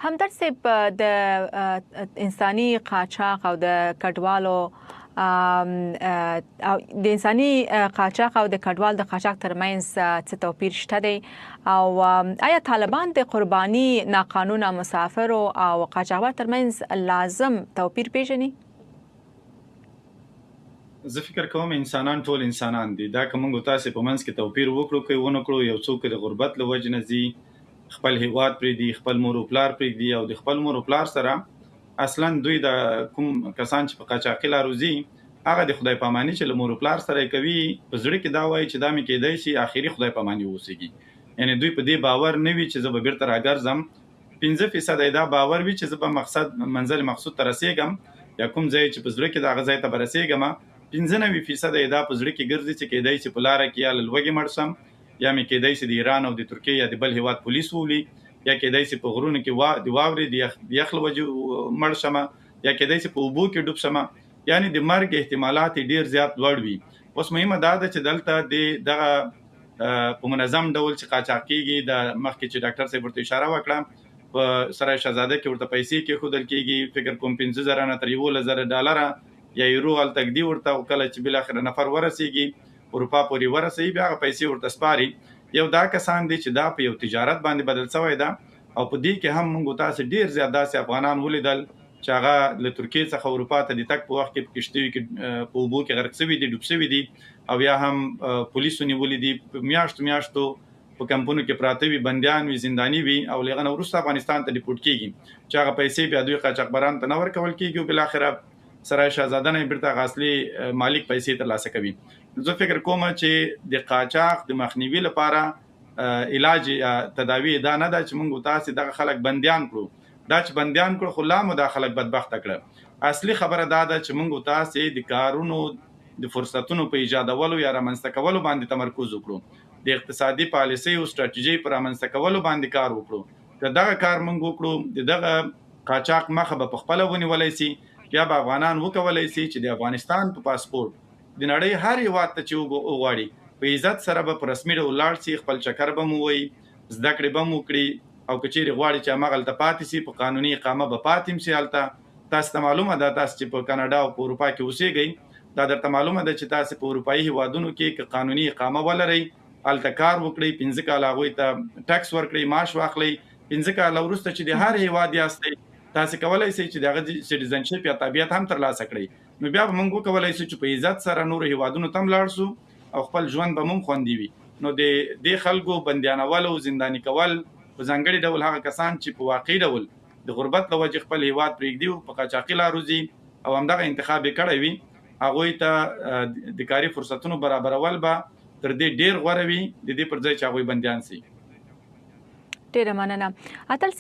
همدرد صاحب د انساني قاچاق او د کډوالو او د انساني قاچاق او د کډوال د قاچاق ترمنځ څه توپیر شته دی او آیا طالبان د قرباني ناقانونه مسافرو او قاچاقبر ترمنځ لازم توپیر پیژني؟ زه فکر کوم انسانان ټول انسانان دي. دا که موږ تاسو په منځ کې توپیر وکړو کوي ونه کړو، یو څوک د غربت له وجې نه ځي، خپل هیواد پرېږدي، خپل مور او پلار پرېږدي او د خپل مور او پلار سره اصلا دوی د کوم کسان چې په قاچاقي لارو ځي هغه د خدای پاماني چې له مور او پلار سره کوي په زړه کې دا وایي چې دا مې کېدای شي آخري خدای پاماني اوسېږي. یعنې دوی په دې باور نه وي چې زه به بیرته راګرځم. 15% دا باور وي چې زه به منزل مقصود ته رسېږم یا کوم ځای چې په زړه کې د هغه ځای ته به رسېږم. 95% دا په زړه کې ګرځي چې کېدای شي په لاره کې یا له لوږې مړ شم یا مې کېدای شي د ایران او د ترکیې یا د بل هیواد پولیس وولي یا کېدای شي په غرونو کې د واورې د یخ له وجې مړ شم یا کېدای شي په اوبو کې ډوب شم. یعنې د مرګ احتمالات ډېر زیات لوړ وي. اوس مهمه دا ده چې دلته دغه په منظم ډول چې قاچاق کېږي، د مخکې چې ډاکټر صاحب ورته اشاره وکړه په سرای شهزاده کې ورته پیسې کېښودل کېږي، فکر کوم 15,000 نه تر 11,000 ډالره یا یورو هلته ږدي ورته، او کله چې بالاخره نفر ورسېږي اروپا پورې ورسوي بیا هغه پیسې ورته سپاري. یو دا کسان دي چې دا په یو تجارت باندې بدل شوی ده او په دې کې هم موږ تاسو ډېر زیات داسې افغانان ولیدل چې هغه له ترکیې څخه اروپا ته د تګ په وخت کې په کشتیو کې په اوبو کې غرق شوي دي، ډوب شوي دي او یا هم پولیسو نیولي دي، په میاشتو په کمپونو کې پراته وي، بندیان وي، زنداني وي او له هغه نه وروسته افغانستان ته ډیپورټ کېږي چې هغه پیسې بیا دوی قاچاقبرانو ته نه ورکول کېږي او بالاخره سرای شهزاده نه بیرته هغه اصلي مالک پیسې ترلاسه کوي. زه فکر کوم چې د قاچاق د مخنیوي لپاره علاج یا تداوی دا نه ده چې موږ تاسو دغه خلک بندیان کړو. دا چې بندیان کړو خو لا مو دا خلک بدبخته کړه. اصلي خبره دا ده چې موږ تاسو د کارونو د فرصتونو په ایجادولو یا رامنځته کولو باندې تمرکز وکړو، د اقتصادي پالیسۍ او سټراټیژۍ په رامنځته کولو باندې کار وکړو. که دغه کار موږ وکړو د دغه قاچاق مخه به په خپله ونیولی سي یا به افغانان وکولی سي چې د افغانستان په پاسپورت د نړۍ هر هیواد ته چې وغواړي په عزت سره به په رسمي ډول لاړ سي، خپل چکر به مو ووایي، زده کړې به مو وکړي او که چیرې غواړي چې هماغلته پاتې سي په قانوني اقامه به پاتې سي. هلته تاسو ته معلومه ده، تاسو چې په کاناډا او په اروپا کې اوسېږئ دا درته معلومه ده چې تاسو په اروپایي هیوادونو کې که قانوني اقامه ولرئ، هلته کار وکړئ، 15 کاله هغوی ته ټکس ورکړئ، معاش واخلئ، 15 کاله وروسته چې د هر هیواد یاستئ تاسو کولی شئ چې دغه سټیزنشپ یا تابعیت هم ترلاسه کړئ. نو بیا به موږ وکولی شو چې په عزت سره نورو هیوادونو ته هم لاړ شو او خپل ژوند به هم خوندي وي. نو د دې خلکو بندیانول او زنداني کول په ځانګړي ډول هغه کسان چې په واقعي ډول د غربت له وجې خپل هیواد پرېږدي او په قاچاقي لارو ځي او همدغه انتخاب یې کړی وي، هغوی ته د کاري فرصتونو برابرول به تر دې ډېر غوره وي د دې پر ځای چې هغوی بندیان سي. ډېره مننه. اتل